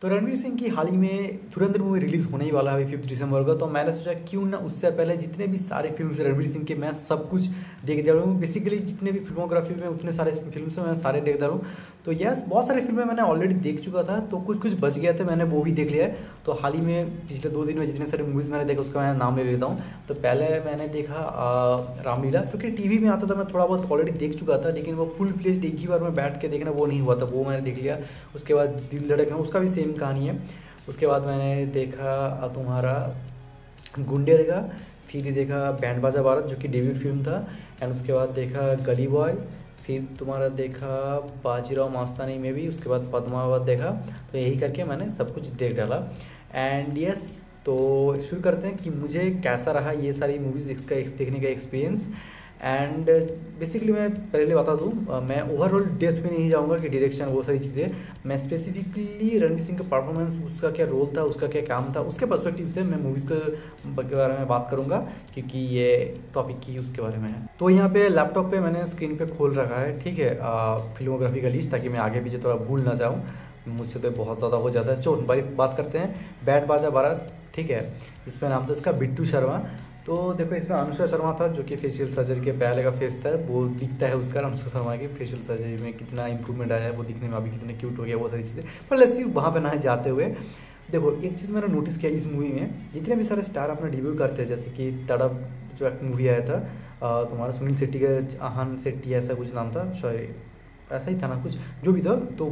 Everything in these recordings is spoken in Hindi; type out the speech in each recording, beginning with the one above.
तो रणवीर सिंह की हाल ही में धुरंधर मूवी रिलीज होने ही वाला है 5 दिसंबर को। तो मैंने सोचा क्यों ना उससे पहले जितने भी सारे फिल्म से रणवीर सिंह के मैं सब कुछ देख दिया हूँ। बेसिकली जितने भी फिल्मोग्राफी में उतने सारे फिल्म से मैं सारे देख दिया हूँ। तो यस, बहुत सारे फिल्में मैंने ऑलरेडी देख चुका था, तो कुछ कुछ बच गया था, मैंने वो भी देख लिया है। तो हाल ही में पिछले 2 दिन में जितने सारे मूवीज़ मैंने देखा उसका मैं नाम ले लेता हूँ। तो पहले मैंने देखा रामलीला, क्योंकि टीवी में आता था, मैं थोड़ा बहुत ऑलरेडी देख चुका था, लेकिन वो फुल फ्लेज्ड एक ही बार में बैठ के देखना वो नहीं हुआ था, वो मैंने देख लिया। उसके बाद दिल धड़कना, उसका भी सेम कहानी है। उसके बाद मैंने देखा तुम्हारा गुंडे देखा, फिर देखा बैंड बाजा भारत जो कि डेब्यूट फिल्म था, एंड उसके बाद देखा गली बॉय, फिर तुम्हारा देखा बाजीराव मस्तानी में भी, उसके बाद पद्मावत देखा। तो यही करके मैंने सब कुछ देख डाला। एंड यस, तो शुरू करते हैं कि मुझे कैसा रहा ये सारी मूवीज़ इसका देखने का एक्सपीरियंस। एंड बेसिकली मैं पहले बता दूं, मैं ओवरऑल डेप्थ में नहीं जाऊंगा कि डायरेक्शन वो सारी चीज़ें, मैं स्पेसिफिकली रणवीर सिंह का परफॉर्मेंस, उसका क्या रोल था, उसका क्या काम था, उसके पर्सपेक्टिव से मैं मूवीज़ के बारे में बात करूंगा, क्योंकि ये टॉपिक ही उसके बारे में है। तो यहाँ पे लैपटॉप पे मैंने स्क्रीन पे खोल रखा है, ठीक है, फिल्मोग्राफी का लिस्ट, ताकि मैं आगे पीछे थोड़ा भूल ना जाऊँ, मुझसे तो बहुत ज़्यादा हो जाता है। चलो बात करते हैं बैंड बाजा भारत, ठीक है, इसमें नाम था इसका बिट्टू शर्मा। तो देखो, इसमें अनुष्का शर्मा था जो कि फेशियल सर्जरी के पहले का फेस था, वो दिखता है उसका, अनुष्का शर्मा की फेशियल सर्जरी में कितना इंप्रूवमेंट आया है, वो दिखने में अभी कितने क्यूट हो गया, वो सारी चीज़ें। पर लेट्स सी, वहाँ पे ना जाते हुए देखो, एक चीज़ मैंने नोटिस किया इस मूवी में, जितने भी सारे स्टार अपना डेब्यू करते हैं, जैसे कि तड़प जो एक मूवी आया था, तुम्हारा सुनील शेट्टी का, आहान शेट्टी ऐसा कुछ नाम था, सॉरी ऐसा ही था ना कुछ, जो भी था, तो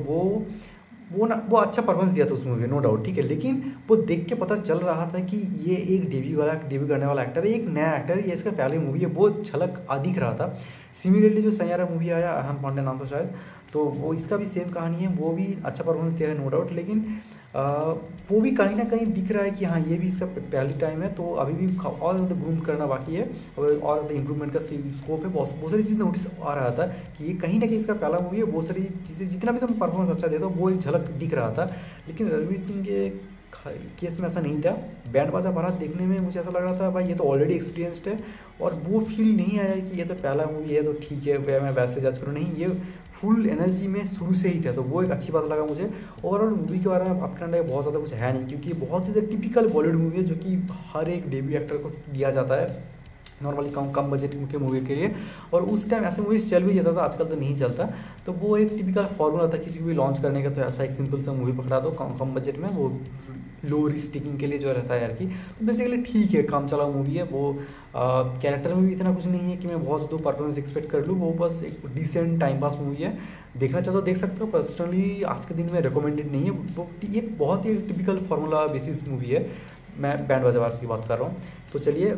वो अच्छा परफॉर्मेंस दिया था उस मूवी में, नो डाउट, ठीक है। लेकिन वो देख के पता चल रहा था कि ये एक डेब्यू करने वाला एक्टर है, एक नया एक्टर है, ये इसका पहली मूवी है, वो झलक दिख रहा था। सिमिलरली जो सैयारा मूवी आया, अहम पांडे नाम था शायद, तो वो इसका भी सेम कहानी है, वो भी अच्छा परफॉर्मेंस दिया है, नो डाउट। लेकिन वो भी कहीं ना कहीं दिख रहा है कि हाँ, ये भी इसका पहली टाइम है, तो अभी भी और ज़्यादा ग्रूम करना बाकी है, और ज़्यादा इंप्रूवमेंट का स्कोप है। बहुत सारी चीज़ नोटिस आ रहा था कि ये कहीं ना कहीं इसका पहला मूवी है, बहुत सारी चीज़ें, जितना भी तुम परफॉर्मेंस अच्छा देता वो एक झलक दिख रहा था। लेकिन रणवीर सिंह के केस में ऐसा नहीं था। बैंड बाजा भारत देखने में मुझे ऐसा लग रहा था भाई ये तो ऑलरेडी एक्सपीरियंस्ड है, और वो फील नहीं आया कि ये तो पहला मूवी है तो ठीक है मैं वैसे जज करूँ, नहीं, ये फुल एनर्जी में शुरू से ही था, तो वो एक अच्छी बात लगा मुझे। ओवरऑल मूवी के बारे में बात करने का बहुत ज़्यादा कुछ है नहीं, क्योंकि बहुत ज़्यादा टिपिकल बॉलीवुड मूवी है जो कि हर एक डेब्यू एक्टर को दिया जाता है नॉर्मली कम बजट के मूवी के लिए, और उस टाइम ऐसे मूवीज चल भी जाता था, आजकल तो नहीं चलता। तो वो एक टिपिकल फॉर्मूला था किसी को भी लॉन्च करने का, तो ऐसा एक सिंपल सा मूवी पकड़ा दो कम बजट में, वो लो रिस्क टेकिंग के लिए जो रहता है यार की, तो बेसिकली ठीक है, काम चला मूवी है। वो कैरेक्टर में भी इतना कुछ नहीं है कि मैं बहुत ज़्यादा परफॉर्मेंस एक्सपेक्ट कर लूँ, वो बस एक डिसेंट टाइम पास मूवी है, देखना चाहते हो देख सकते हो। पर्सनली आज के दिन में रिकमेंडेड नहीं है वो, ये बहुत ही टिपिकल फार्मूला बेसिस मूवी है। मैं बैंड बाजा भारत की बात कर रहा हूँ। तो चलिए,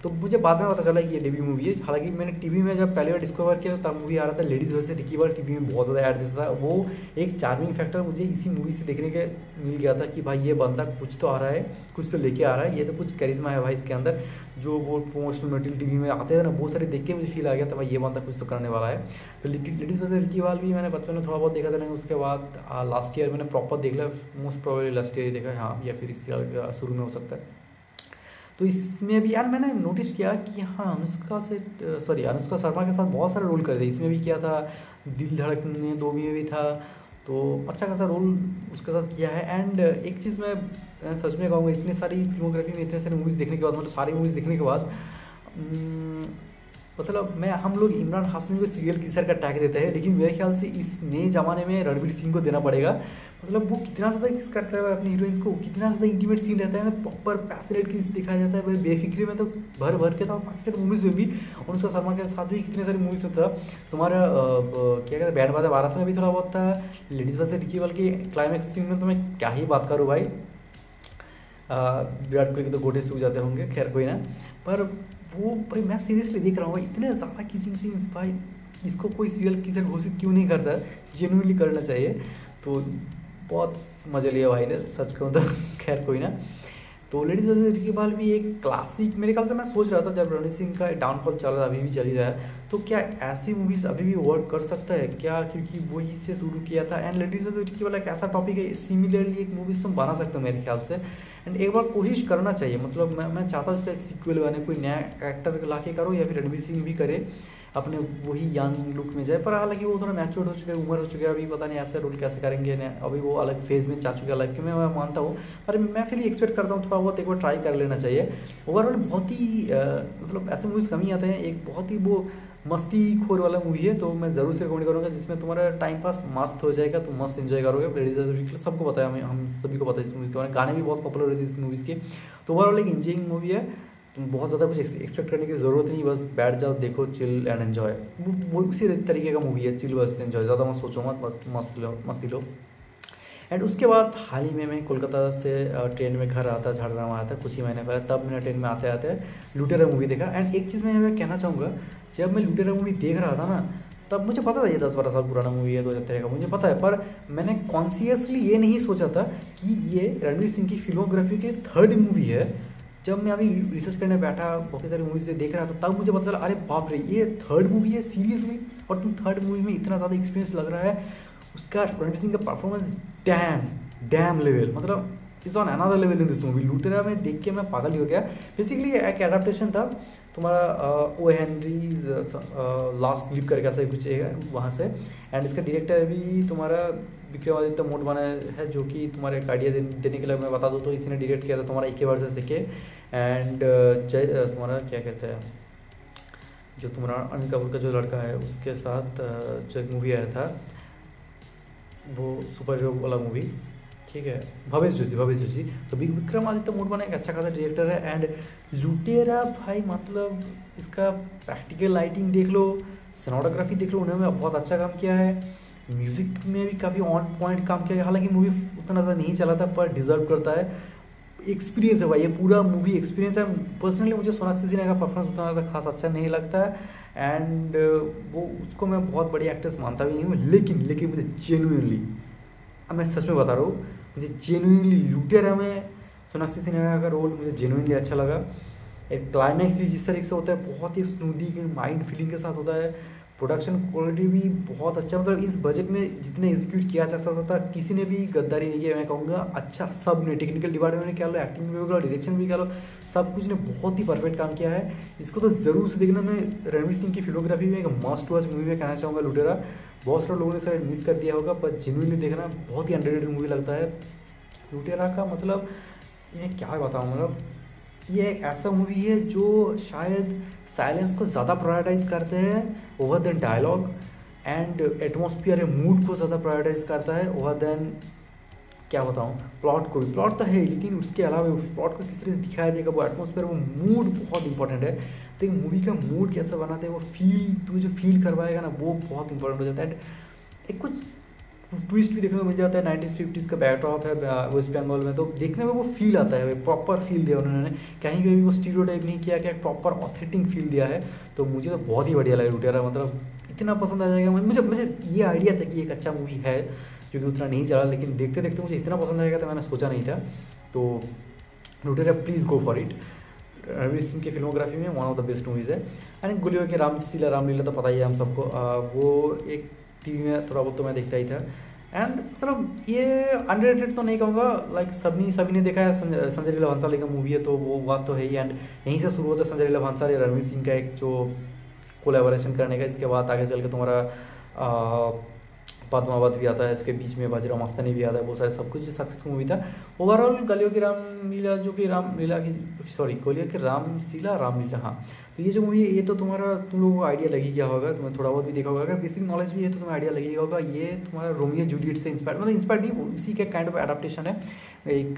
तो मुझे बाद में पता चला कि ये डेब्यू मूवी है। हालांकि मैंने टीवी में जब पहली बार डिस्कवर किया तब मूवी आ रहा था लेडीज़ वर्सेस रिकी बार, टीवी में बहुत ज़्यादा ऐड देता था। वो एक चार्मिंग फैक्टर मुझे इसी मूवी से देखने के मिल गया था कि भाई ये बंदा कुछ तो आ रहा है, कुछ तो लेके आ रहा है, ये तो कुछ करिश्मा है भाई इसके अंदर। जो वो प्रमोशनल मटेरियल टीवी में आते थे ना, वो सारे देख के मुझे फील आ गया था भाई ये बंदा कुछ तो करने वाला है। तो लेडीज़ वर्सेस रिकी बार भी मैंने बचपन में थोड़ा बहुत देखा था, लेकिन उसके बाद लास्ट ईयर मैंने प्रॉपर देख लिया, मोस्ट प्रोबेबली लास्ट ईयर ही देखा, हाँ, या फिर इस साल शुरू में हो सकता है। तो इसमें भी यार मैंने नोटिस किया कि हाँ, अनुष्का शर्मा के साथ बहुत सारे रोल कर रहे, इसमें भी किया था, दिल धड़कने 2 में भी था, तो अच्छा खासा रोल उसके साथ किया है। एंड एक चीज़ मैं सच में कहूँगा, इतनी सारी फिल्मोग्राफी में इतने सारे मूवीज़ देखने के बाद, मतलब सारी मूवीज़ देखने के बाद, मतलब हम लोग इमरान हाशमी को सीरियल किसर का टैग देते हैं, लेकिन मेरे ख्याल से इस नए ज़माने में रणवीर सिंह को देना पड़ेगा। मतलब वो कितना ज़्यादा किस करता है अपनी हीरोइंस को, कितना ज़्यादा इंटीमेट सीन रहता है, प्रॉपर पैशनेट किस दिखाया जाता है भाई, बेफिक्री में तो भर के था। बाकी सारी मूवीज़ में भी अनुष्का शर्मा के साथ भी कितने सारी मूवीज़ में था। तुम्हारा क्या कहते हैं, बैंड बाजा भारत में भी थोड़ा बहुत था, लेडीज़ वर्सेस रिकी बार के क्लाइमैक्स सीन में तो मैं क्या ही बात करूँ भाई, विराट कोहली के तो गोटे सूख जाते होंगे, खैर कोई ना। पर वो भाई मैं सीरियसली देख रहा हूँ इतने ज़्यादा किसिंग सीन्स भाई, इसको कोई सीरियल किसर घोषित क्यों नहीं करता, जेन्युइनली करना चाहिए। तो बहुत मजा लिया भाई ने, सच कहूँ तो, खैर कोई ना। तो लेडीज़ वर्सेस रिकी बार भी एक क्लासिक, मेरे ख्याल से मैं सोच रहा था जब रणवीर सिंह का डाउनफॉल चल रहा था, अभी भी चल ही रहा है, तो क्या ऐसी मूवीज़ अभी भी वर्क कर सकता है क्या, क्योंकि वही से शुरू किया था। एंड लेडीज की वाला एक ऐसा टॉपिक है, सिमिलरली एक मूवीज़ तुम बना सकते हो मेरे ख्याल से। एंड एक बार कोशिश करना चाहिए, मतलब मैं चाहता हूँ इसका एक सीक्वल बने, कोई नया एक्टर ला के करो या फिर रणवीर सिंह भी करे अपने वही यंग लुक में जाए। पर हालांकि वो थोड़ा मैच्योर हो चुके हैं, उम्र हो चुकी है, अभी पता नहीं ऐसा रोल कैसे करेंगे, अभी वो अलग फेज में जा चुके हैं लाइफ के, मैं मानता हूँ। पर मैं फिर भी एक्सपेक्ट करता हूँ थोड़ा बहुत एक बार ट्राई कर लेना चाहिए। ओवरऑल बहुत ही मतलब ऐसे मूवीज़ कम ही आते हैं, एक बहुत ही वो मस्ती खोर वाला मूवी है, तो मैं ज़रूर से रिकमेंड करूँगा, जिसमें तुम्हारा टाइम पास मस्त हो जाएगा, तुम मस्त एंजॉय करोगे। लेडीज सबको पता है, हम सभी को पता है इस मूवी के बारे में, गाने भी बहुत पॉपुलर हुए थे इस मूवीज़ के। तो ओवरऑल एक इंजॉइंग मूवी है, तुम बहुत ज़्यादा कुछ एक्सपेक्ट करने की ज़रूरत नहीं, बस बैठ जाओ, देखो, चिल एंड एन्जॉय। वो उसी तरीके का मूवी है, चिल बस एन्जॉय, ज़्यादा मत सोचो मत, बस मस्ती लो। एंड उसके बाद हाल ही में मैं कोलकाता से ट्रेन में घर आता झाड़ग्राम आया था कुछ ही महीने पहले, तब मैंने ट्रेन में आते आते लुटेरा मूवी देखा। एंड एक चीज़ मैं कहना चाहूँगा, जब मैं लुटेरा मूवी देख रहा था ना, तब मुझे पता था ये 10-12 साल पुराना मूवी है, 2013 का, मुझे पता है। पर मैंने कॉन्शियसली ये नहीं सोचा था कि ये रणवीर सिंह की फिल्मोग्राफी की 3rd मूवी है। जब मैं अभी रिसर्च करने बैठा, बहुत सारी मूवीज देख रहा था, तब मुझे पता चला, अरे बाप रे, ये 3rd मूवी है सीरियसली। और तुम 3rd मूवी में इतना ज़्यादा एक्सपीरियंस लग रहा है, उसका रणवीर सिंह का परफॉर्मेंस डैम लेवल, मतलब is on another level in this movie. लुटेरा में देख के मैं पागल ही हो गया। बेसिकली एक एडाप्टेशन था तुम्हारा ओ हेनरी लास्ट लिव करके ऐसा कुछ है वहाँ से। एंड इसका डायरेक्टर भी तुम्हारा विक्रमादित्य मोटवाने है, जो कि तुम्हारे एक आइडिया देने के लिए मैं बता दूँ तो इसी ने डायरेक्ट किया था तुम्हारा एक वर्सेस देखे। एंड तुम्हारा क्या कहते हैं, जो तुम्हारा अनिल कपूर का जो लड़का है उसके साथ जो एक मूवी आया था, वो सुपर हीरो वाला मूवी, ठीक है, भवेश जोशी। तो विक्रमादित्य मोटवाने एक अच्छा खासा डायरेक्टर है। एंड लुटेरा भाई, मतलब इसका प्रैक्टिकल लाइटिंग देख लो, सिनेमाटोग्राफी देख लो, उन्होंने बहुत अच्छा काम किया है। म्यूजिक में भी काफ़ी ऑन पॉइंट काम किया है। हालांकि मूवी उतना ज़्यादा नहीं चला था, पर डिजर्व करता है। एक्सपीरियंस है भाई, ये पूरा मूवी एक्सपीरियंस है। पर्सनली मुझे सोनाक्षी सिन्हा का परफॉर्मेंस उतना ज़्यादा खास अच्छा नहीं लगता है। एंड वो उसको मैं बहुत बड़ी एक्ट्रेस मानता भी नहीं हूँ, लेकिन मुझे जेन्युइनली, अब मैं सच में बता रहा हूँ, मुझे जेन्युइनली लुटेरा में सोनाक्षी सिन्हा का रोल मुझे जेन्युइनली अच्छा लगा। एक क्लाइमैक्स भी जिस तरीके से होता है, बहुत ही स्मूदी माइंड फीलिंग के साथ होता है। प्रोडक्शन क्वालिटी भी बहुत अच्छा, मतलब इस बजट में जितने एग्जीक्यूट किया जा सकता था, किसी ने भी गद्दारी नहीं किया, मैं कहूँगा। अच्छा, सब ने, टेक्निकल डिपार्टमेंट में क्या लो, एक्टिंग में भी कह लो, डायरेक्शन भी कह लो, सब कुछ ने बहुत ही परफेक्ट काम किया है। इसको तो ज़रूर से देखना। मैं रणवीर सिंह की फिल्मोग्राफी में एक मस्ट वॉच मूवी में कहना चाहूँगा लुटेरा। बहुत सारे लोगों ने शायद मिस कर दिया होगा, पर जेन्युइनली देखना, बहुत ही अंडररेटेड मूवी लगता है लुटेरा का। मतलब ये क्या बताऊँ, मतलब ये एक ऐसा मूवी है जो शायद साइलेंस को ज़्यादा प्रायोरिटाइज करते हैं over then dialogue, and atmosphere mood को ज़्यादा प्रायोरिटाइज करता है ओवर देन, क्या बताऊँ, प्लॉट को भी। प्लॉट तो है, लेकिन उसके अलावा उस प्लॉट को किस तरह से दिखाया जाएगा, वो एटमॉस्फेयर, वो मूड बहुत इंपॉर्टेंट है। तो एक मूवी का मूड कैसे बनाते हैं, वो फील, तुम्हें जो फील करवाएगा ना, वो बहुत इंपॉर्टेंट हो जाता है। एक कुछ ट्विस्ट भी देखने को मिल जाता है, 90s-50s का बैकड्रॉप है वेस्ट बंगाल में, तो देखने में वो फील आता है, प्रॉपर फील दिया उन्होंने, कहीं पे भी वो स्टीरियोटाइप नहीं किया, क्या प्रॉपर ऑथेंटिक फील दिया है। तो मुझे तो बहुत ही बढ़िया लगा लुटेरा, मतलब इतना पसंद आ जाएगा मुझे ये आइडिया था कि एक अच्छा मूवी है, जो कि उतना नहीं चला, लेकिन देखते देखते मुझे इतना पसंद आएगा तो मैंने सोचा नहीं था। तो लुटेरा, please go for it. Ranveer Singh की फिल्मोग्राफी में one of the best movies है। एंड गुलियो के रामलीला तो पता ही है हम सबको, वो एक टीवी में थोड़ा बहुत तो मैं देखता ही था। एंड मतलब ये अंडररेटेड तो नहीं कहूँगा, लाइक सभी ने देखा है। संजय लीला भंसाली का मूवी है, तो वो बात तो है ही। एंड यहीं से शुरू होता है संजय लीला भंसाली रणवीर सिंह का एक जो कोलैबोरेशन करने का। इसके बाद आगे चल के तुम्हारा पद्मावत भी आता है, इसके बीच में बाजीराव मस्तानी भी आता है, बहुत सारे सब कुछ सक्सेसफुल मूवी था। ओवरऑल गलियों की रामलीला, जो कि रामलीला की गलियों की रामलीला, हाँ। तो ये जो मूवी है, ये तो तुम्हारा, तुम लोगों को आइडिया लगी क्या होगा, तुम्हें थोड़ा बहुत भी देखा होगा, अगर बेसिक नॉलेज भी है तो तुम्हें आइडिया लगी होगा। ये तुम्हारा रोमियो जूलियट से इंस्पायर्ड, मतलब इंस्पायर्ड नहीं, उसी के काइंड ऑफ एडाप्टेशन है। एक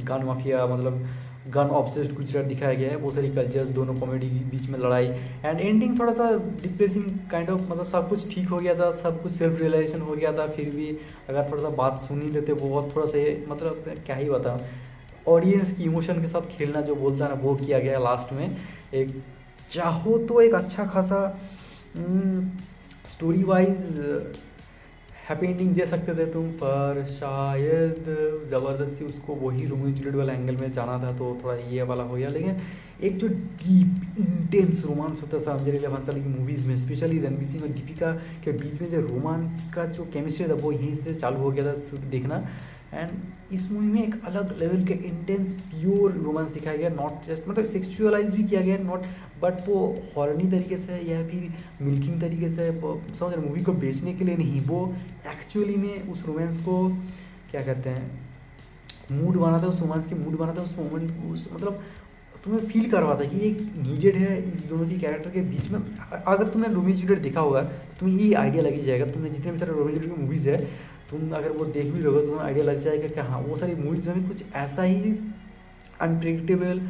गन माफिया, मतलब गन ऑब्सेस्ड गुजरात दिखाया गया है, बहुत सारी कल्चर्स, दोनों कॉमेडी के बीच में लड़ाई, एंड एंडिंग थोड़ा सा डिप्रेसिंग काइंड ऑफ, मतलब सब कुछ ठीक हो गया था, सब कुछ सेल्फ रियलाइजेशन हो गया था, फिर भी अगर थोड़ा सा बात सुन ही लेते, वो बहुत थोड़ा सा, मतलब क्या ही बताऊँ, ऑडियंस की इमोशन के साथ खेलना जो बोलता है ना, वो किया गया लास्ट में। एक चाहो तो एक अच्छा खासा स्टोरी वाइज हैप्पी एंडिंग दे सकते थे तुम, पर शायद ज़बरदस्ती उसको वही रोमियो जूलियट वाला एंगल में जाना था, तो थोड़ा ये वाला हो गया। लेकिन एक जो डीप इंटेंस रोमांस होता था संजय लीला भंसाली की मूवीज़ में, स्पेशली रणवीर सिंह और दीपिका के बीच में जो रोमांस का जो केमिस्ट्री था वो यहीं से चालू हो गया था देखना। एंड इस मूवी में एक अलग लेवल के इंटेंस प्योर रोमांस दिखाया गया, नॉट जस्ट मतलब सेक्सुअलाइज भी किया गया, नॉट बट वो हॉर्नी तरीके से या फिर मिल्किंग तरीके से, समझ रहे, मूवी को बेचने के लिए नहीं, वो एक्चुअली में उस रोमांस को क्या कहते हैं, मूड बना था, उस रोमांस की मूड बना था, उस मोमेंट उस मतलब तुम्हें फील करवा था कि ये नीडेड है इस दोनों की कैरेक्टर के बीच में। अगर तुमने रोमियो जूलियट देखा होगा तो तुम्हें ये आइडिया लग ही जाएगा, तुमने जितने भी सारे रोमियो जूलियट की मूवीज़ है तुम अगर वो देख भी रहोगे तो तुम्हें आइडिया लग जाएगा कि हाँ वो सारी मूवीज में भी कुछ ऐसा ही अनप्रेडिक्टेबल,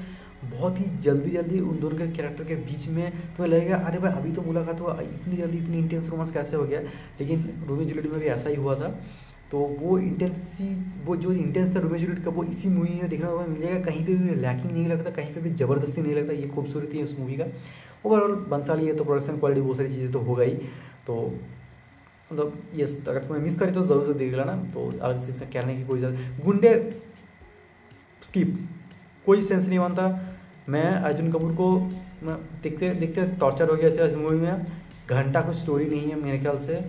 बहुत ही जल्दी जल्दी उन दोनों के कैरेक्टर के बीच में तुम्हें लगेगा अरे भाई अभी तो मुलाकात हुआ, इतनी जल्दी इतनी इंटेंस रोमांस कैसे हो गया। लेकिन रोमियो जूलियट में भी ऐसा ही हुआ था। तो वो वो जो इंटेंस था रोमियो जूलियट का, वो इसी मूवी में देखने को मिल जाएगा। कहीं पे भी लैकिंग नहीं लगता, कहीं पे भी ज़बरदस्ती नहीं लगता, ये खूबसूरती है इस मूवी का। ओवरऑल बंसाली है तो प्रोडक्शन क्वालिटी बहुत सारी चीज़ें तो होगा ही, तो मतलब यस अगर तुम्हें मिस करी तो ज़रूर से देख लेना। तो अलग से इसका कहने की कोई ज़रूरत, गुंडे स्किप, कोई सेंस नहीं बनता। मैं अर्जुन कपूर को देखते देखते टॉर्चर हो गया था इस मूवी में, घंटा कुछ स्टोरी नहीं है मेरे ख्याल से।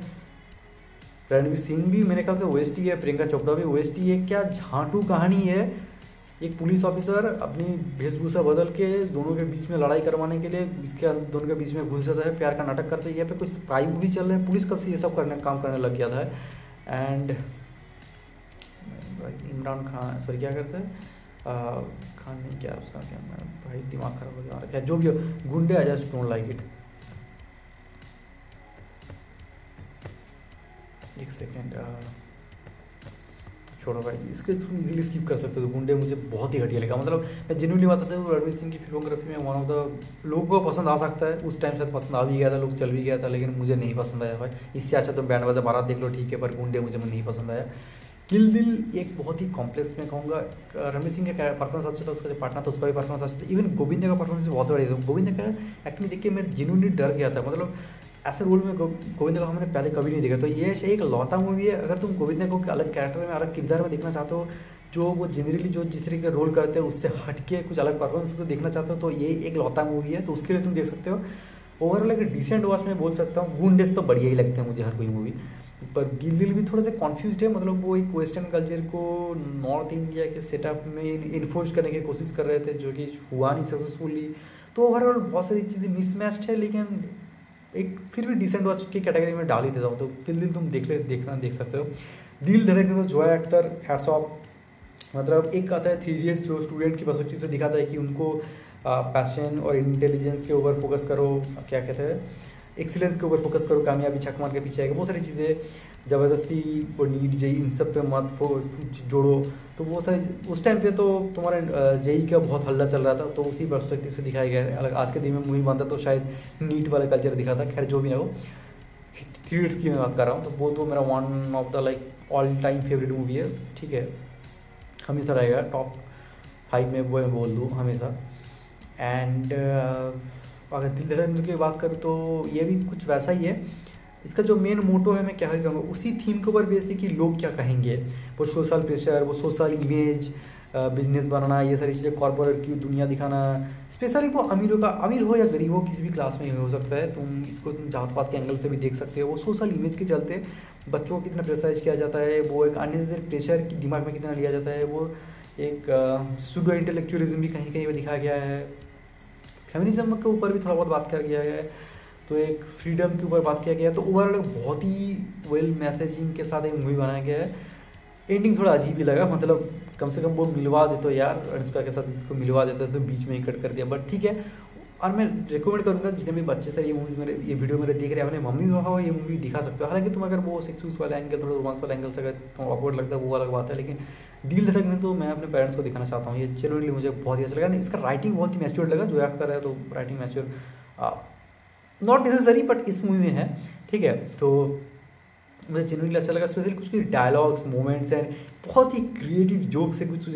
रणवीर सिंह भी मेरे ख्याल से ओएसटी है, प्रियंका चोपड़ा भी ओएसटी है, क्या झांटू कहानी है। एक पुलिस ऑफिसर अपनी वेशभूषा बदल के दोनों के बीच में लड़ाई करवाने के लिए इसके दोनों के बीच में घुस जाता है, प्यार का नाटक करते हैं। यहाँ पे कुछ स्पाई मूवी चल रहा है, पुलिस कब से ये सब काम करने लग गया था। एंड इमरान खान सॉरी क्या करते हैं खान नहीं, क्या उसका क्या भाई दिमाग खराब हो गया क्या जो भी हो, गुंडे I just don't like it. एक सेकेंड छोड़ो भाई, इसके तुम इजीली स्किप कर सकते हो। गुंडे मुझे बहुत ही घटिया लगा, मतलब मैं जेन्युइनली बताता हूँ रणवीर सिंह की फिल्मोग्राफी में वन ऑफ द लोगों को पसंद आ सकता है, उस टाइम से पसंद आ भी गया था, लोग चल भी गया था, लेकिन मुझे नहीं पसंद आया भाई। इससे अच्छा तो बैंड बाजा बारात देख लो ठीक है, पर गुंडे मुझे नहीं पसंद आया। किल दिल एक बहुत ही कॉम्प्लेक्स में कहूँगा, रणवीर सिंह का परफॉर्मेंस अच्छा था, उसका जो पार्टनर था उसका भी परफॉर्मेंस अच्छा था, इवन गोविंदा का परफॉर्मेंस बहुत बढ़िया था। गोविंदा का एक्टिंग देख के मैं जेन्युइनली डर गया था, मतलब ऐसे रोल में गोविंदा को हमने पहले कभी नहीं देखा। तो ये एक लौता मूवी है, अगर तुम गोविंदा को अलग कैरेक्टर में अलग किरदार में देखना चाहते हो, जो वो जनरली जो जिस तरीके का रोल करते हैं उससे हट के कुछ अलग परफॉर्मेंस को देखना चाहते हो, तो ये एक लौता मूवी है, तो उसके लिए तुम देख सकते हो। ओवरऑल एक डिसेंट वॉच में बोल सकता हूँ। गुंडेस तो बढ़िया ही लगते हैं मुझे हर कोई मूवी, पर गिल दिल भी थोड़ा सा कॉन्फ्यूज है, मतलब वो एक वेस्टर्न कल्चर को नॉर्थ इंडिया के सेटअप में इन्फोर्स करने की कोशिश कर रहे थे, जो कि हुआ नहीं सक्सेसफुली। तो ओवरऑल बहुत सारी चीज़ें मिसमैच्ड है, लेकिन एक फिर भी डिसेंट वॉच की कैटेगरी में डाल ही देता हूँ। तो किल दिल तुम देख सकते हो। दिल धड़कने तो जोया अख्तर हैट्स ऑफ, मतलब एक आता है 3 इडियट्स जो स्टूडेंट की पर्सपेक्टिव से दिखाता है कि उनको पैशन और इंटेलिजेंस के ऊपर फोकस करो, क्या कहते हैं एक्सीलेंस के ऊपर फोकस करो, कामयाबी छक मार के पीछे आएगा, बहुत सारी चीज़ें, ज़बरदस्ती वो नीट जेई इन सब पे मत जोड़ो। तो वो सारी उस टाइम पे तो तुम्हारा जेई का बहुत हल्ला चल रहा था, तो उसी पर्सपेक्टिव से दिखाया गया है। अलग आज के दिन में मूवी बनता तो शायद नीट वाला कल्चर दिखाता, खैर जो भी ना हो। 3 इडियट्स की मैं बात कर रहा हूँ, तो वो तो मेरा one of the like all time favourite movie है, ठीक है, हमेशा रहेगा टॉप 5 में, वो मैं बोल दूँ हमेशा। एंड अगर दिल धड़कने की बात करूँ तो ये भी कुछ वैसा ही है। इसका जो मेन मोटो है मैं क्या कहूँगा, उसी थीम के ऊपर बेस है कि लोग क्या कहेंगे, वो सोशल प्रेशर, वो सोशल इमेज, बिजनेस बनाना, ये सारी चीज़ें, कॉर्पोरेट की दुनिया दिखाना। स्पेशली वो अमीरों का, अमीर हो या गरीब हो, किसी भी क्लास में हो सकता है, तुम इसको तुम जात पात के एंगल से भी देख सकते हो। वो सोशल इमेज के चलते बच्चों को कितना प्रेशराइज किया जाता है, वो एक अननेसेसरी प्रेशर की दिमाग में कितना लिया जाता है, वो एक सूडो इंटेलेक्चुअलिज्म भी कहीं कहीं पर दिखाया गया है। फेमिनिज्म के ऊपर भी थोड़ा बहुत बात किया गया है, तो एक फ्रीडम के ऊपर बात किया गया है। तो ओवरऑल बहुत ही वेल मैसेजिंग के साथ एक मूवी बनाया गया है। एंडिंग थोड़ा अजीब ही लगा, मतलब कम से कम वो मिलवा दे तो यार, अनुष्का के साथ इसको मिलवा देता तो बीच में ही कट कर दिया, बट ठीक है। और मैं रिकमेंड करूँगा जितने भी बच्चे से ये मूवीज़ मेरे ये वीडियो मेरे देख रहे हैं, अपने मम्मी पापा को ये मूवी दिखा सकते हो। हालांकि तुम अगर वो सेक्स वाला एंगल, थोड़ा रोमांस वाला एंगल से अगर तुम ऑकवर्ड लगता है वो अलग बात है, लेकिन दिल धड़कने तो मैं अपने पेरेंट्स को दिखाना चाहता हूँ। ये जेन्युइनली मुझे बहुत ही अच्छा लगा। इसका राइटिंग बहुत ही मैच्योर लगा, जो एक्टर है तो writing mature not necessary but इस मूवी में है, ठीक है। तो मुझे जेन्युइनली अच्छा लगा, स्पेशली कुछ डायलॉग्स, मोमेंट्स एंड बहुत ही क्रिएटिव जोक से कुछ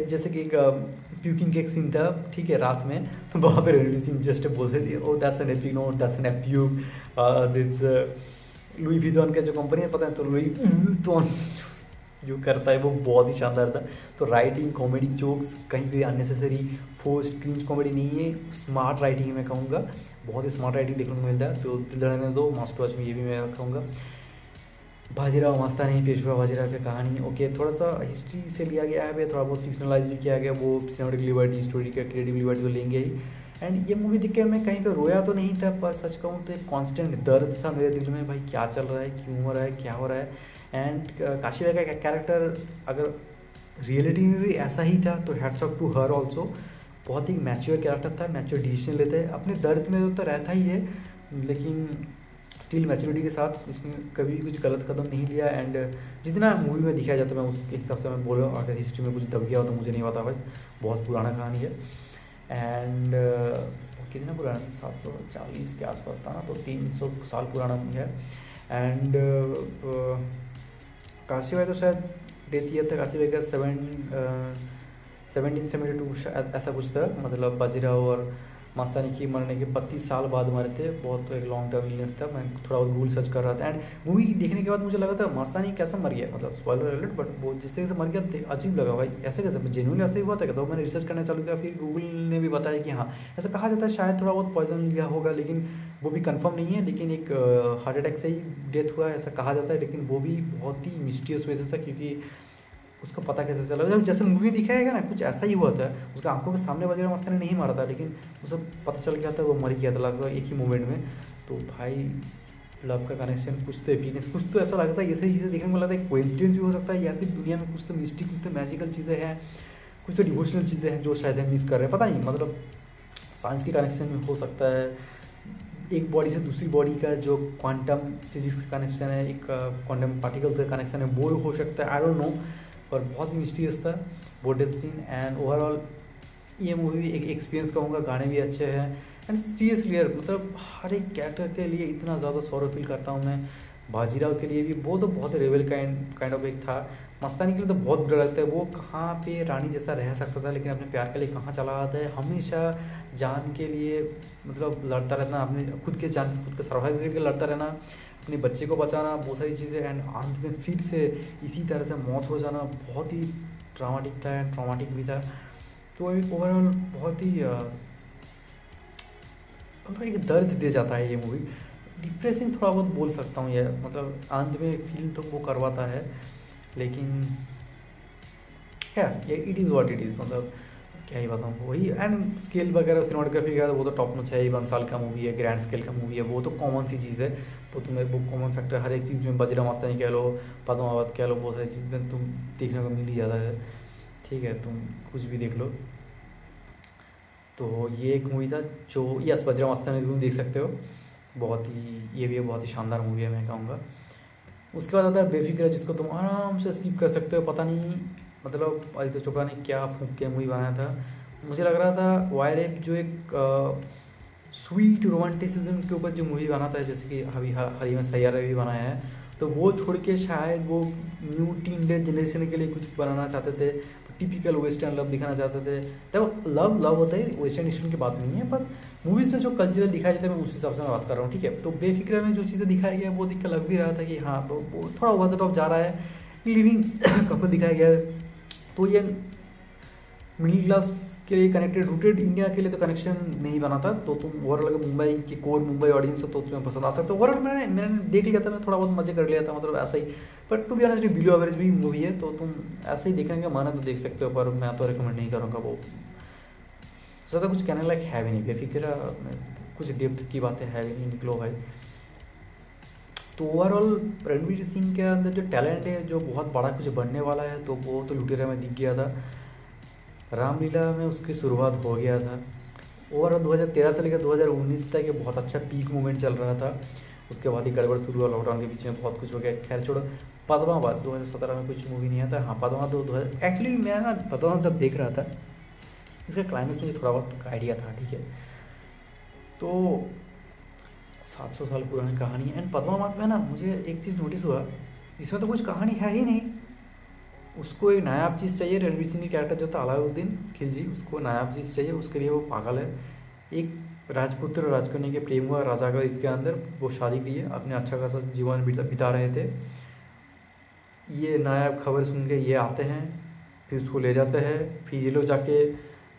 जैसे कि एक प्यूकिंग के एक सीन था, ठीक है, रात में, तो वहाँ पे रणवीर सिंह जस्ट बोल रहे थे, oh that's an epic, no that's an epic, this Louis Vuitton का जो कंपनी है पता है, तो लुई विटॉन जो करता है वो बहुत ही शानदार था। तो राइटिंग, कॉमेडी, जोक्स, कहीं भी अननेसेसरी फोर्स्ड क्रिंज कॉमेडी नहीं है, स्मार्ट राइटिंग है मैं कहूँगा, बहुत ही स्मार्ट राइटिंग देखने को मिलता है। तो दिल धड़कने दो, मस्ट वॉच में ये भी मैं कहूँगा। बाजीराव मस्तानी, पेशवा बाजीराव की कहानी, ओके थोड़ा सा हिस्ट्री से लिया गया है, थोड़ा बहुत फिक्शनलाइज भी किया गया, वो सिनेमेटिक लिबर्टी, स्टोरी का क्रिएटिव लिबर्टी तो लेंगे ही। एंड ये मूवी देख के मैं कहीं पे रोया तो नहीं था, पर सच कहूँ तो एक कांस्टेंट दर्द था मेरे दिल में, भाई क्या चल रहा है, क्यों हो रहा है, क्या हो रहा है। एंड काशी बाई का कैरेक्टर अगर रियलिटी में भी ऐसा ही था तो hats off to her also. बहुत ही मैच्योर कैरेक्टर था, मैच्योर डिसीजन लेते हैं, अपने दर्द में तो रहता ही है लेकिन स्टिल मैच्योरिटी के साथ उसने कभी कुछ गलत कदम नहीं लिया। एंड जितना मूवी में दिखाया जाता है मैं उसके हिसाब से मैं बोल रहा हूँ, अगर हिस्ट्री में कुछ दब गया हो तो मुझे नहीं पता, बस बहुत पुराना कहानी है। एंड कितना पुराना, 740 के आसपास था ना, तो 300 साल पुराना है। एंड काशी बाई तो शायद डेथ ईयर था काशी बाई का 1772 ऐसा कुछ था, मतलब बाजीराव और मस्तानी की मरने के 32 साल बाद मरे थे, बहुत तो एक लॉन्ग टर्म इलनेस था। मैं थोड़ा बहुत गूगल सर्च कर रहा था एंड मूवी देखने के बाद मुझे लगा था मस्तानी कैसा मर गया, मतलब स्पॉइलर अलर्ट, बट वो जिस तरीके से मर गया अजीब लगा भाई, ऐसे कैसे, जेन्युइनली ऐसा ही हुआ था क्या। तो मैंने रिसर्च करना चालू किया, फिर गूगल ने भी बताया कि हाँ ऐसा कहा जाता है, शायद थोड़ा बहुत पॉइजन लिया होगा, लेकिन वो भी कंफर्म नहीं है। लेकिन एक हार्ट अटैक से ही डेथ हुआ है ऐसा कहा जाता है, लेकिन वो भी बहुत ही मिस्टीरियस वजह से था, क्योंकि उसका पता कैसे चला, जब जैसे मूवी दिखाएगा ना कुछ ऐसा ही हुआ था, उसका आंखों के सामने बाजीराव मस्तानी नहीं मारा था, लेकिन उसे पता चल गया था वो मर गया था लगभग एक ही मोमेंट में। तो भाई लव का कनेक्शन, कुछ तो एपिनेस, कुछ तो ऐसा लगता है, ऐसे चीज़ें देखने को लगता है कोइंसिडेंस भी हो सकता है, या फिर दुनिया में कुछ तो मिस्टिक, कुछ तो मैजिकल चीज़ें हैं, कुछ तो डिवोशनल चीज़ें हैं जो शायद हम मिस कर रहे हैं, पता नहीं, मतलब साइंस के कनेक्शन में हो सकता है, एक बॉडी से दूसरी बॉडी का जो क्वांटम फिजिक्स का कनेक्शन है, एक क्वांटम पार्टिकल का कनेक्शन है, वो हो सकता है, आई डोंट नो, पर बहुत ही मिस्टीरियस था वो डेथ सीन। एंड ओवरऑल ये मूवी एक एक्सपीरियंस कहूँगा, गाने भी अच्छे हैं एंड सीरियसली यार, मतलब हर एक कैरेक्टर के लिए इतना ज़्यादा सॉरो फील करता हूँ मैं। बाजीराव के लिए भी वो तो बहुत रेबल काइंड ऑफ एक था, मस्तानी के लिए तो बहुत बुरा लगता है, वो कहाँ पे रानी जैसा रह सकता था, लेकिन अपने प्यार के लिए कहाँ चला आता है, हमेशा जान के लिए मतलब लड़ता रहना, अपने खुद के सर्वाइव के लिए लड़ता रहना, अपने बच्चे को बचाना, बहुत सारी चीज़ें, एंड अंत में फिर से इसी तरह से मौत हो जाना बहुत ही ड्रामेटिक था एंड ट्रॉमेटिक भी था। तो ओवरऑल बहुत ही मतलब एक दर्द दे जाता है ये मूवी, डिप्रेसिंग थोड़ा बहुत बोल सकता हूँ ये, मतलब अंत में फील तो वो करवाता है, लेकिन यार ये it is what it is, मतलब क्या ही बताऊँ वही। एंड स्केल वगैरह सिनेमाटोग्राफी का वो तो टॉप नॉच है ही, 1 साल का मूवी है, ग्रैंड स्केल का मूवी है, वो तो कॉमन सी चीज़ है, तो तुम्हें वो कॉमन फैक्टर हर एक चीज़ में, बाजीराव मस्तानी कह लो, पद्मावत कह लो, बहुत सारी चीज़ में तुम देखने को मिल ही जाता है, ठीक है, तुम कुछ भी देख लो। तो ये एक मूवी था जो यस बाजीराव मस्तानी तुम देख सकते हो, बहुत ही ये भी बहुत ही शानदार मूवी है मैं कहूँगा। उसके बाद आता है बेफिक्र, जिसको तुम आराम से स्किप कर सकते हो, पता नहीं मतलब आदित्य चोपड़ा ने क्या फूंक के मूवी बनाया था, मुझे लग रहा था वायरेप जो एक स्वीट रोमांटिसिज्म के ऊपर जो मूवी बनाता है, जैसे कि अभी हाल ही में सैयारा भी बनाया है, तो वो छोड़ के शायद वो न्यू टीन जनरेशन के लिए कुछ बनाना चाहते थे, टिपिकल वेस्टर्न लव दिखाना चाहते थे। देखो लव होता है, वेस्टर्न ईस्टर्न की बात नहीं है, पर मूवीज़ में जो कल्चरल दिखाया जाता है मैं उस हिसाब से मैं बात कर रहा हूँ, ठीक है। तो बेफिक्र में जो चीज़ें दिखाया गया वो देख कर लग भी रहा था कि हाँ वो थोड़ा ओवर द टॉप जा रहा है, लिविंग कपल दिखाया गया है, तो ये मिडिल क्लास के लिए कनेक्टेड रूटेड, इंडिया के लिए तो कनेक्शन नहीं बना था। तो तुम ओवरऑल अगर मुंबई की कोर मुंबई ऑडियंस हो तो तुम्हें पसंद आ सकता है। ओवरऑल मैंने देख लिया था, मैं थोड़ा बहुत मजे कर लिया था, मतलब ऐसा ही, but to be honest below average भी मूवी है, तो तुम ऐसे ही देखने का मन है तो देख सकते हो, पर मैं तो रिकमेंड नहीं करूँगा। वो ज़्यादा कुछ कहने लायक है भी नहीं, बेफिक्र कुछ डेप्थ की बातें है भी नहीं, निकलो भाई। तो ओवरऑल रणवीर सिंह के अंदर जो टैलेंट है, जो बहुत बड़ा कुछ बनने वाला है, तो वो तो लुटेरा में दिख गया था, रामलीला में उसकी शुरुआत हो गया था। ओवरऑल 2013 से लेकर 2019 तक ये बहुत अच्छा पीक मोमेंट चल रहा था, उसके बाद ही गड़बड़ शुरू हुआ, लॉकडाउन के बीच में बहुत कुछ हो गया। खैर छोड़ो, पद्मावत 2017 में कुछ मूवी नहीं आता, हाँ पद्मावत 2000 एक्चुअली मैं ना पद्मावत जब देख रहा था, इसका क्लाइमेक्स मुझे थोड़ा बहुत आइडिया था, ठीक है। तो 700 साल पुरानी कहानी है, एंड पद्मावत में ना मुझे एक चीज़ नोटिस हुआ, इसमें तो कुछ कहानी है ही नहीं, उसको एक नायाब चीज़ चाहिए। रणवीर सिंह की कैरेक्टर जो था अलाउद्दीन खिलजी, उसको नायाब चीज़ चाहिए, उसके लिए वो पागल है। एक राजपुत्र और राजकन्या के प्रेम हुआ राजा का इसके अंदर, वो शादी की है, अपने अच्छा खासा जीवन बिता रहे थे। ये नायाब खबर सुन के ये आते हैं, फिर उसको ले जाते हैं, फिर ये लोग जाके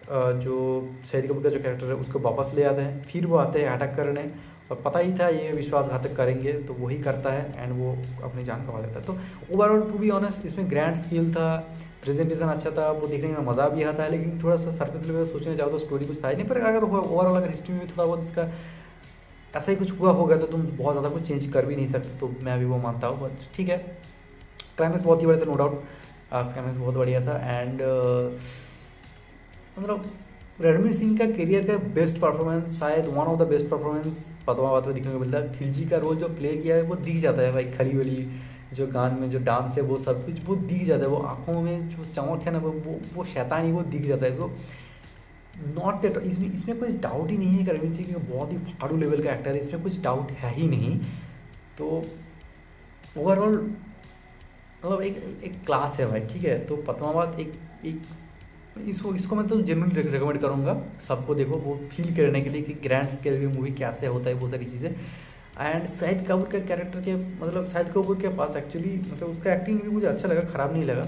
जो शाहिद कपूर का जो कैरेक्टर है उसको वापस ले आते हैं, फिर वो आते हैं अटैक करने, और पता ही था ये विश्वासघातक करेंगे तो वही करता है एंड वो अपनी जान गंवा देता है। तो ओवरऑल टू बी ऑनेस्ट इसमें ग्रैंड स्किल था, प्रेजेंटेशन अच्छा था, वो देखने में मज़ा भी आता है, लेकिन थोड़ा सा सरफेस लेवल सोचने जाओ तो स्टोरी कुछ था ही नहीं। पर अगर ओवरऑल अगर हिस्ट्री में थोड़ा बहुत इसका ऐसा ही कुछ हुआ होगा तो तुम बहुत ज़्यादा कुछ चेंज कर भी नहीं सकते, तो मैं भी वो मानता हूँ। बट ठीक है, क्लाइमेक्स बहुत ही बढ़िया था, नो डाउट क्लाइमेक्स बहुत बढ़िया था। एंड मतलब रणवीर सिंह का करियर का बेस्ट परफॉर्मेंस, शायद one of the best performance Padmaavat में दिखने को मिलता है। खिलजी का रोल जो प्ले किया है वो दिख जाता है भाई, खली वली जो गान में जो डांस है वो सब कुछ वो दिख जाता है, वो आंखों में जो चमक है ना वो शैतानी वो दिख जाता है। तो नॉट दैट इसमें कोई डाउट ही नहीं है कि रणवीर सिंह बहुत ही फाड़ू लेवल का एक्टर है, इसमें कुछ डाउट है ही नहीं। तो ओवरऑल मतलब एक क्लास है भाई, ठीक है। तो पद्मावत एक इसको मैं तो जेन्युइनली रिकमेंड करूँगा सबको, देखो वो फील करने के लिए कि ग्रैंड स्केल में मूवी कैसे होता है वो सारी चीज़ें। एंड शाहिद कपूर के कैरेक्टर के मतलब शाहिद कपूर के पास एक्चुअली मतलब उसका एक्टिंग भी मुझे अच्छा लगा, ख़राब नहीं लगा,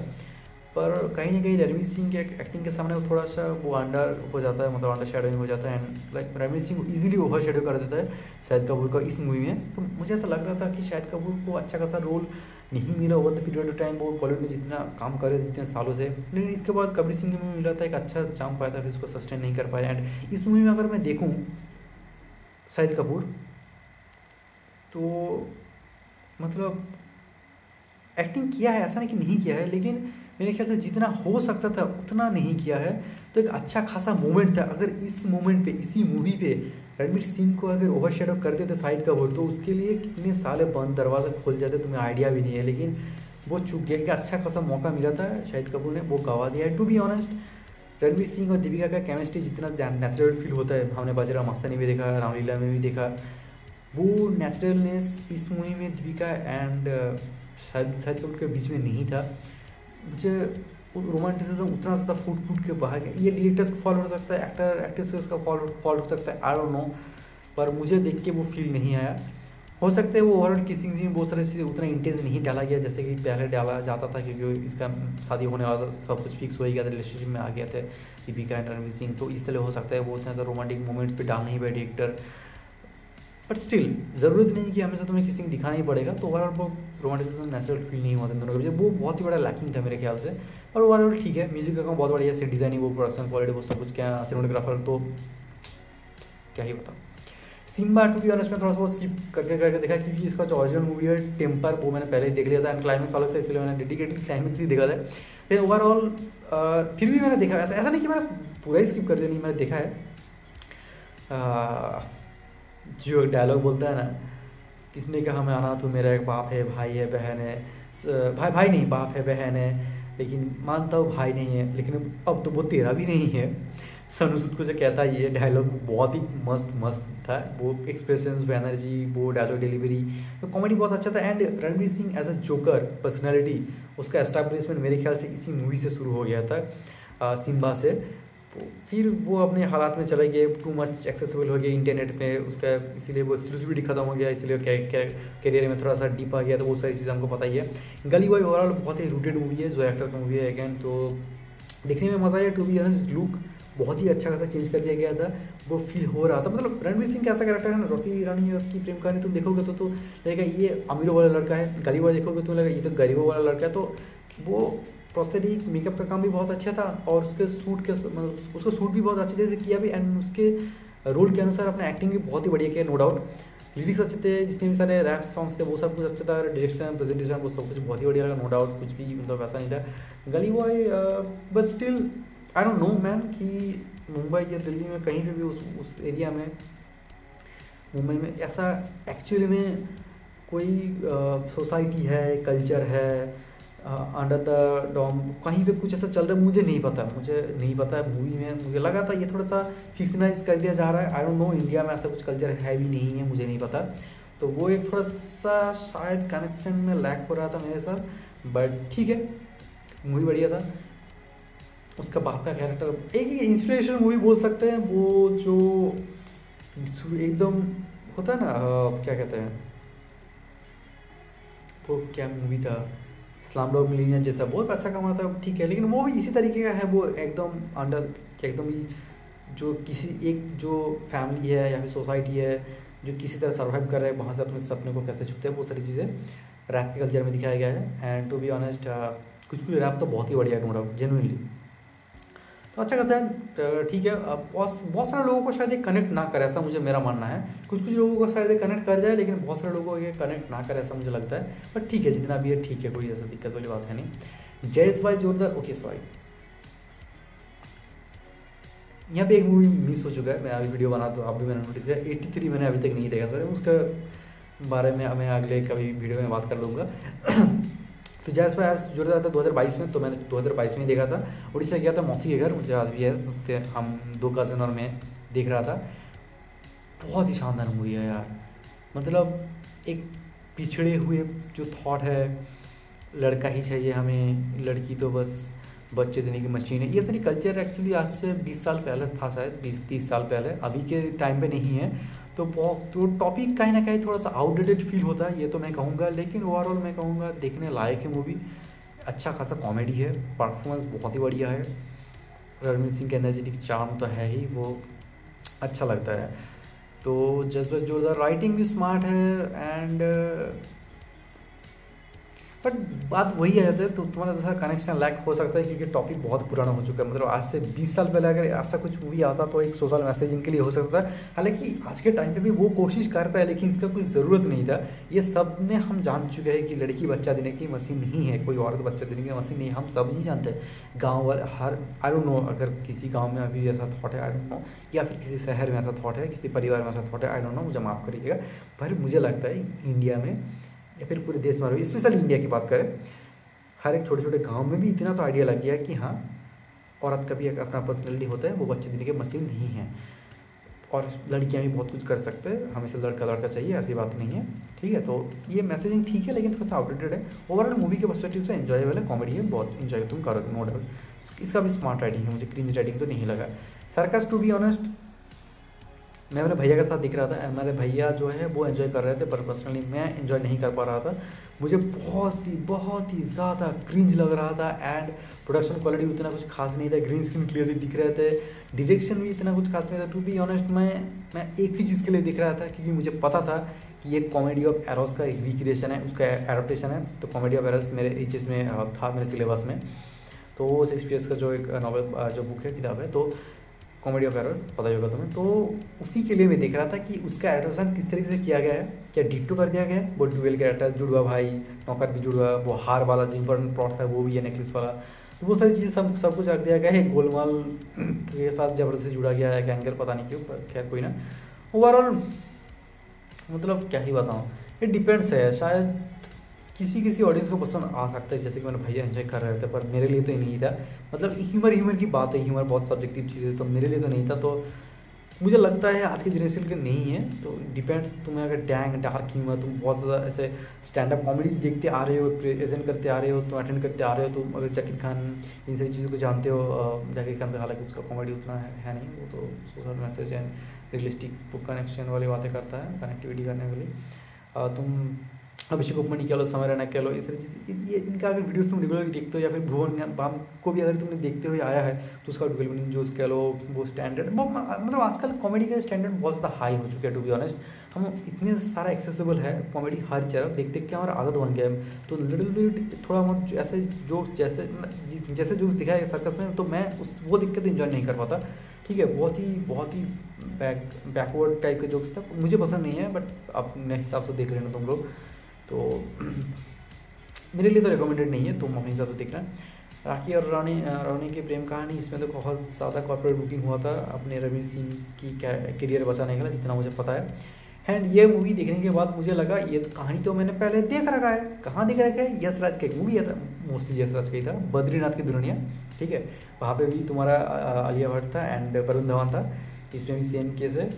पर कहीं ना कहीं रणवीर सिंह के एक्टिंग के सामने वो थोड़ा सा वो अंडर हो जाता है, मतलब अंडर शेडोइंग हो जाता है। एंड लाइक रणवीर सिंह को ईजिली ओवर शेडो कर देता है शाहिद कपूर का इस मूवी में। तो मुझे ऐसा लग रहा था कि शाहिद कपूर को अच्छा खासा रोल नहीं मिला over the period of time, वो बॉलीवुड में जितना काम कर रहे थे जितने सालों से, लेकिन इसके बाद कबीर सिंह में मिला था एक अच्छा चांस पाया था, फिर उसको सस्टेन नहीं कर पाया। एंड इस मूवी में अगर मैं देखूँ शाहिद कपूर तो मतलब एक्टिंग किया है, ऐसा नहीं कि नहीं किया है, लेकिन मेरे ख्याल से जितना हो सकता था उतना नहीं किया है। तो एक अच्छा खासा मोमेंट था, अगर इस मोमेंट पे इसी मूवी पे रणवीर सिंह को अगर ओवरशैडो कर देते शाहिद कपूर तो उसके लिए कितने साले बंद दरवाज़ा खुल जाते तुम्हें आइडिया भी नहीं है। लेकिन वो चूक गया कि अच्छा खासा मौका मिला था शाहिद कपूर ने, वो गवा दिया है। To be honest Ranveer Singh और दीपिका का केमिस्ट्री जितना नेचुरल फील होता है, हमने बाजीराव मस्तानी में देखा, रामलीला में भी देखा, वो नेचुरलनेस इस मूवी में दीपिका एंड शाहिद कपूर के बीच में नहीं था। मुझे रोमांटिसिज्म उतना ज़्यादा फूट के बाहर गया। ये डिरेक्टर्स का फॉल्ट हो सकता है, एक्टर एक्ट्रेसेस का फॉल्ट हो सकता है, आई डोंट नो, पर मुझे देख के वो फील नहीं आया। हो सकता है वो ओवरऑल किसिंग सीन बहुत सारी चीज़ें उतना इंटेंस नहीं डाला गया जैसे कि पहले डाला जाता था, क्योंकि इसका शादी होने वाला सब कुछ फिक्स हो ही गया था, रिलेशनशिप में आ गया थे दीपिका एंड रणवीर सिंह, तो इसलिए हो सकता है वो उतना ज़्यादा रोमांटिक मोमेंट्स पे डाल नहीं पाए डायरेक्टर। बट स्टिल ज़रूरत नहीं कि हमेशा तुम्हें किसिंग दिखाना ही पड़ेगा, तो ओवरऑल वो रोमांटिसिज्म नेचुरल फील नहीं हुआ था दोनों के बीच, वो बहुत ही बड़ा लैकिंग था मेरे ख्याल से। और ओवरऑल ठीक है, म्यूजिक का काम बहुत बढ़िया, सेट डिज़ाइनिंग, वो प्रोडक्शन क्वालिटी, वो सब कुछ, क्या सिनेमेटोग्राफर तो क्या ही बताऊँ। सिम्बा टू बी ऑनेस्ट में थोड़ा सा वो स्किप करके देखा, क्योंकि इसका जो ओरिजिनल मूवी है टेम्पर वो मैंने पहले ही देख लिया था, एंड क्लाइमेक्स अलग था, इसलिए मैंने डेडिकेटली क्लाइमेक्स ही देखा था। फिर ओवरऑल फिर भी मैंने देखा, ऐसा नहीं कि मैंने पूरा ही स्किप कर दिया, नहीं मैंने देखा है। जो डायलॉग बोलता है ना, किसने कहा मैं आना, तू मेरा एक बाप है, भाई है, बहन है, भाई नहीं बाप है, बहन है, लेकिन मानता हूँ भाई नहीं है, लेकिन अब तो वो तेरा भी नहीं है। सनू सूद को जो कहता है, ये डायलॉग बहुत ही मस्त था, वो एक्सप्रेशंस, वो एनर्जी, वो डायलॉग डिलीवरी, तो कॉमेडी बहुत अच्छा था। And Ranveer Singh as a joker personality, उसका एस्टैब्लिशमेंट मेरे ख्याल से इसी मूवी से शुरू हो गया था, सिम्बा से। फिर वो अपने हालात में चले गए, टू मच एक्सेसिबल हो गया इंटरनेट पे उसका, इसीलिए वो एक्सक्लूसिविटी खत्म हो गया, इसलिए करियर में थोड़ा सा डीप आ गया, तो वो सारी चीज़ें हमको पता ही है। गली बॉय ओवरऑल बहुत ही रूटेड मूवी है, जो एक्टर का मूवी है अगेन, तो देखने में मज़ा आया। टू बी ऑनेस्ट लुक बहुत ही अच्छा खासा चेंज कर दिया गया था, वो फील हो रहा था। मतलब रणवीर सिंह कैसा कैरेक्टर है ना, रॉकी ईरानी की प्रेम कहानी तुम देखोगे तो लगेगा ये अमीरों वाला लड़का है, गली बॉय देखोगे तो लगेगा ये तो गरीबों वाला लड़का है। तो वो प्रोस्थेटिक मेकअप का काम भी बहुत अच्छा था, और उसके सूट के मतलब उसका सूट भी बहुत अच्छे तरह से किया भी, एंड उसके रोल के अनुसार अपना एक्टिंग भी बहुत ही बढ़िया किया, नो डाउट। लिरिक्स अच्छे थे, जितने भी सारे रैप सॉन्ग्स थे वो सब कुछ अच्छा था, डायरेक्शन प्रेजेंटेशन वो सब कुछ बहुत ही बढ़िया लगा, नो डाउट, कुछ भी मतलब ऐसा नहीं था गली boy. But still I don't know man कि मुंबई या दिल्ली में कहीं पे भी उस एरिया में, मुंबई में ऐसा एक्चुअली में कोई सोसाइटी है, कल्चर है, अंडर द डॉम कहीं पे कुछ ऐसा चल रहा है, मुझे नहीं पता है। मूवी में मुझे लगा था ये थोड़ा सा फिक्शनाइज कर दिया जा रहा है, आई डोंट नो, इंडिया में ऐसा कुछ कल्चर है भी नहीं है, मुझे नहीं पता। तो वो एक थोड़ा सा शायद कनेक्शन में लैक हो रहा था मेरे साथ, बट ठीक है, मूवी बढ़िया था। उसका बाप का कैरेक्टर एक इंस्पिरेशनल मूवी बोल सकते हैं, वो जो एकदम होता है ना, क्या कहते हैं वो, क्या मूवी था, स्लमडॉग मिलियनेयर जैसा, बहुत पैसा कमाता है ठीक है, लेकिन वो भी इसी तरीके का है, वो एकदम अंडर, एकदम ही जो किसी एक जो फैमिली है या फिर सोसाइटी है जो किसी तरह सर्वाइव कर रहे हैं, वहाँ से अपने सपने को कैसे छुपते हैं, वो सारी चीज़ें रैप के कल्चर में दिखाया गया है। एंड टू बी ऑनेस्ट कुछ कुछ रैप तो बहुत ही बढ़िया है, नो डाउट, जेनुइनली। तो अच्छा खासा है, ठीक है। अब बहुत बहुत सारे लोगों को शायद ये कनेक्ट ना करे, ऐसा मुझे मेरा मानना है। कुछ कुछ लोगों को शायद ये कनेक्ट कर जाए, लेकिन बहुत सारे लोगों को ये कनेक्ट ना करे, ऐसा मुझे लगता है। बट ठीक है, जितना भी है ठीक है, कोई ऐसा दिक्कत वाली बात है नहीं। जयेश भाई जोरदार, ओके सॉरी, यहाँ पे एक मूवी मिस हो चुका है, मैं अभी वीडियो बना, तो आप भी मैंने नोटिस किया, 83 मैंने अभी तक नहीं देखा सर, उसका बारे में मैं अगले कभी वीडियो में बात कर लूँगा। तो जैसे मैं जोरदार था 2022 में, तो मैंने 2022 में ही देखा था। उड़ीसा गया था मौसी के घर, मुझे याद भी है, हम 2 कज़न और मैं देख रहा था। बहुत ही शानदार मूवी है यार, मतलब एक पिछड़े हुए जो थॉट है, लड़का ही चाहिए हमें, लड़की तो बस बच्चे देने की मशीन है, ये सारी कल्चर एक्चुअली आज से 20 साल पहले था, शायद 20-30 साल पहले, अभी के टाइम पे नहीं है। तो बहुत तो टॉपिक कहीं ना कहीं थोड़ा सा आउटडेटेड फील होता है, ये तो मैं कहूँगा, लेकिन ओवरऑल मैं कहूँगा देखने लायक है मूवी। अच्छा खासा कॉमेडी है, परफॉर्मेंस बहुत ही बढ़िया है, रणवीर सिंह का एनर्जेटिक चार्म तो है ही, वो अच्छा लगता है। तो जज्बा जोरदार, राइटिंग भी स्मार्ट है, एंड बट बात वही आ जाता है, तो तुम्हारा जैसा कनेक्शन लैक हो सकता है, क्योंकि टॉपिक बहुत पुराना हो चुका है। मतलब आज से 20 साल पहले अगर ऐसा कुछ मूवी आता तो एक सोशल मैसेजिंग के लिए हो सकता है, हालांकि आज के टाइम पे भी वो कोशिश करता है, लेकिन इसका कोई ज़रूरत नहीं था। ये सब ने हम जान चुके हैं कि लड़की बच्चा देने की मशीन नहीं है, कोई औरत बच्चा देने की मशीन नहीं है, हम सब नहीं जानते हैं। गाँव वाले हर, आई डोंट नो अगर किसी गाँव में अभी ऐसा थॉट है, आई डोंट नो, या फिर किसी शहर में ऐसा थॉट है, किसी परिवार में ऐसा थॉट है, आई डोंट नो, मुझे माफ़ करिएगा। पर मुझे लगता है इंडिया में या फिर पूरे देश में, स्पेशली इंडिया की बात करें, हर एक छोटे छोटे गांव में भी इतना तो आइडिया लग गया है कि हाँ, औरत का भी एक अपना पर्सनैलिटी होता है, वो बच्चे देने की मशीन नहीं है, और लड़कियां भी बहुत कुछ कर सकते हैं, हमेशा लड़का लड़का चाहिए ऐसी बात नहीं है, ठीक है। तो ये मैसेजिंग ठीक है, लेकिन थोड़ा सा आउटडेटेड है। ओवरऑल मूवी के पर्सपेक्टिव से एंजॉयबल है, कॉमेडी है, बहुत इन्जॉय तुम करोगे, नो डाउट। इसका भी स्मार्ट राइटिंग है, मुझे क्रिंज राइटिंग तो नहीं लगा। सर्कस टू बी ऑनेस्ट मैं अपने भैया के साथ दिख रहा था, मेरे भैया जो है वो एंजॉय कर रहे थे, पर पर्सनली मैं एंजॉय नहीं कर पा रहा था। मुझे बहुत ही ज़्यादा क्रिंज लग रहा था, एंड प्रोडक्शन क्वालिटी उतना कुछ खास नहीं था, ग्रीन स्क्रीन क्लियरली दिख रहे थे, डायरेक्शन भी इतना कुछ खास नहीं था। टू बी ऑनेस्ट मैं एक ही चीज़ के लिए दिख रहा था, क्योंकि मुझे पता था कि ये कॉमेडी ऑफ एरोस का एक रिक्रिएशन है, उसका एडप्टेशन है। तो कॉमेडी ऑफ एरोस मेरे एच में था, मेरे सिलेबस में, तो शेक्सपियर का जो एक नॉवल जो बुक है, किताब है, तो कॉमेडी ऑफ एरर्स पता ही होगा तुम्हें। तो उसी के लिए मैं देख रहा था कि उसका एडप्टेशन किस तरीके से किया गया है, क्या डिट्टो कर दिया गया है, वो डुएल कैरेक्टर जुड़वा भाई, नौकर भी जुड़वा, वो हार वाला जो इम्पोर्टेंट प्लॉट था वो भी है, नेकलेस वाला, तो वो सारी चीज़ें सब कुछ रख दिया गया है, गोलमाल के साथ जबरदस्ती जुड़ा गया है एंगल, पता नहीं क्यों, पर खैर कोई ना। ओवरऑल मतलब क्या ही बताऊँ, ये डिपेंड्स है, शायद किसी ऑडियंस को पसंद आ सकता है, जैसे कि मेरे भैया एंजॉय कर रहे थे, पर मेरे लिए तो ये नहीं था। मतलब ह्यूमर की बात है, ह्यूमर बहुत सब्जेक्टिव चीज़ है, तो मेरे लिए तो नहीं था। तो मुझे लगता है आज के जनरेशन के नहीं है, तो डिपेंड्स, तुम्हें अगर डार्क ह्यूमर, तुम बहुत ज़्यादा ऐसे स्टैंड अप कॉमेडीज देखते आ रहे हो, प्रेजेंट करते आ रहे हो, तुम अटेंड करते आ रहे हो, तुम अगर जाकिर खान इन सारी चीज़ों को जानते हो, जाकिर खान का हालांकि उसका कॉमेडी उतना है नहीं, वो तो social message and realistic connection वाली बातें करता है, कनेक्टिविटी करने के लिए। तुम अभिषेक उपमन्यु कह लो, समय रैना कह लो, इस तरह चीज़, ये इनका अगर वीडियोस तुम रेगुलरली देखते हो, या फिर भुवन बाम को भी अगर तुमने देखते हुए आया है, तो उसका डेवलपमेंट जो कह लो, वो स्टैंडर्ड, मतलब आजकल कॉमेडी का स्टैंडर्ड बहुत ज़्यादा हाई हो चुका है। टू बी ऑनेस्ट, हम इतने सारा एक्सेसिबल है कॉमेडी, हर तरफ देख देख के हमारा आदत बन गया है। तो लिटिल बिट थोड़ा बहुत ऐसे जोक्स, जैसे जोक्स दिखाया गया सर्कस में, तो मैं वो देख के तो इन्जॉय नहीं कर पाता, ठीक है। बहुत ही बैकवर्ड टाइप के जोक्स था, मुझे पसंद नहीं है, बट अपने हिसाब से देख लेना तुम लोग। तो मेरे लिए तो रिकमेंडेड नहीं है, तुम अपने हिसाब से देखना। राखी और रानी की प्रेम कहानी, इसमें तो बहुत ज़्यादा कॉर्पोरेट बुकिंग हुआ था अपने रणवीर सिंह की करियर बचाने के लिए, जितना मुझे पता है। एंड ये मूवी देखने के बाद मुझे लगा ये कहानी तो मैंने पहले देख रखा है, कहाँ देख रखा है, यश राज का एक मूवी था, मोस्टली यश राज का ही था, बद्रीनाथ की दुल्हनिया, ठीक है। वहाँ पे भी तुम्हारा आलिया भट्ट था एंड वरुण धवन था, इसमें भी सेम केस है।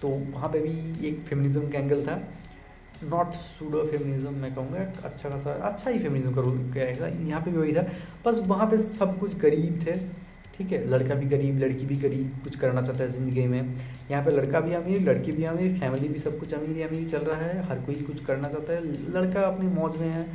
तो वहाँ पे भी एक फेमिनिज्म का एंगल था, नॉट सूडो फेमिनिज्म मैं कहूँगा, अच्छा खासा अच्छा ही फेमिनिज्म का रोल किया गया, यहाँ पे भी वही था, बस वहाँ पे सब कुछ गरीब थे, ठीक है, लड़का भी गरीब लड़की भी गरीब, कुछ करना चाहता है ज़िंदगी में। यहाँ पे लड़का भी अमीर लड़की भी अमीर, फैमिली भी सब कुछ अमीर ही अमीर चल रहा है, हर कोई कुछ करना चाहता है, लड़का अपनी मौज में है।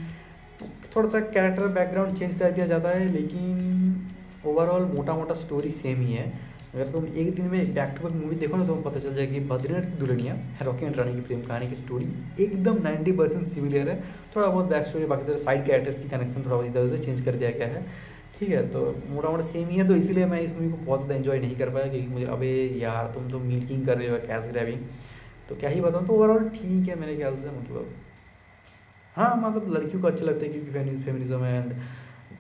थोड़ा सा कैरेक्टर बैकग्राउंड चेंज कर दिया जाता है, लेकिन ओवरऑल मोटा मोटा स्टोरी सेम ही है। अगर तुम एक दिन में बैक टू बैक मूवी देखो ना तो पता चल जाएगा कि बद्रीनाथ की दुल्हनिया रॉकी एंड रानी की प्रेम कहानी की स्टोरी एकदम 90% सिमिलर है। थोड़ा बहुत बैक स्टोरी, बाकी तरह साइड कैरेक्टर्स की कनेक्शन थोड़ा बहुत इधर उधर चेंज कर दिया गया है। ठीक है, तो मोटा मोटा सेम ही है, तो इसीलिए मैं इस मूवी को बहुत ज़्यादा एंजॉय नहीं कर पाया, क्योंकि मुझे अबे यार तुम तो मिल्किंग कर रहे हो कैश ग्रैबिंग, तो क्या ही बताऊँ। तो ओवरऑल ठीक है मेरे ख्याल से, मतलब हाँ मतलब लड़कियों को अच्छा लगता है क्योंकि फेमिनिज्म है एंड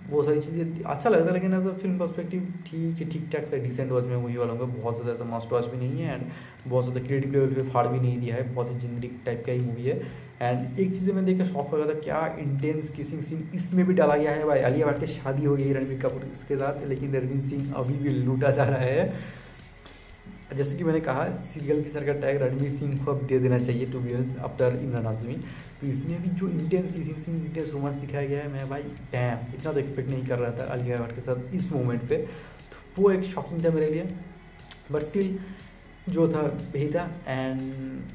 वो सारी चीज़ें अच्छा लगता है, लेकिन एज अ फिल्म पर्सपेक्टिव ठीक है, ठीक ठाक से डिसेंट वॉच में मूवी वालों को, बहुत ज़्यादा ऐसा मस्ट वॉच भी नहीं है एंड बहुत ज़्यादा क्रिएटिव लेवल पे फाड़ भी नहीं दिया है, बहुत ही जेनरिक टाइप का ही मूवी है। एंड एक चीज़ मैं देख के शॉक हो गया था, क्या इंटेंस किसिंग सीन इसमें भी डाला गया है भाई। आलिया भट्ट की शादी हो गई रणबीर कपूर इसके साथ, लेकिन रणवीर सिंह अभी भी लूटा जा रहा है। जैसे कि मैंने कहा, सीरियल किसर का टैग रणवीर सिंह को अब दे देना चाहिए to be honest after Imran Hashmi. तो इसमें भी जो intense kissing scene, intense romance दिखाया गया है, मैं भाई डैम इतना तो एक्सपेक्ट नहीं कर रहा था आलिया भट्ट के साथ इस मोमेंट पे, तो वो एक शॉकिंग था मेरे लिए। बट स्टिल जो था वही था एंड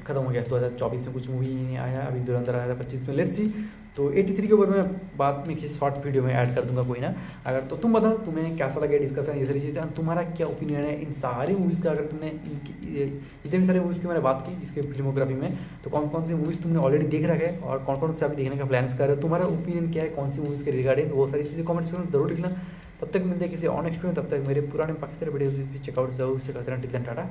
ख़त्म हो गया। 2024 में कुछ मूवी नहीं आया, अभी धुरंधर आया था 25 में, लेट्स सी। तो 83 के ऊपर मैं बाद में किसी शॉर्ट वीडियो में ऐड कर दूंगा कोई ना। अगर तो तुम बताओ तुम्हें कैसा लगा डिस्कशन, ये सारी चीज़ें, तुम्हारा क्या ओपिनियन है इन सारी मूवीज़ का। अगर तुमने जितने भी सारे मूवीज़ की मैंने बात की इसके फिल्मोग्राफी में, तो कौन कौन सी मूवीज़ तुमने ऑलरेडी देख रखा है और कौन कौन से अभी देखने का प्लान्स कर रहे हो, तुम्हारा ओपिनियन क्या है कौन सी मूवीज़ के रिगार्डिंग, वो सारी चीज़ें कमेंट्स में जरूर लिखना। तब तक मिलते हैं किसी और नेक्स्ट में, तब तक मेरे पुराने पाकिस्तानी वीडियो चेकआउट जरूर से करते हैं। Till then Tata.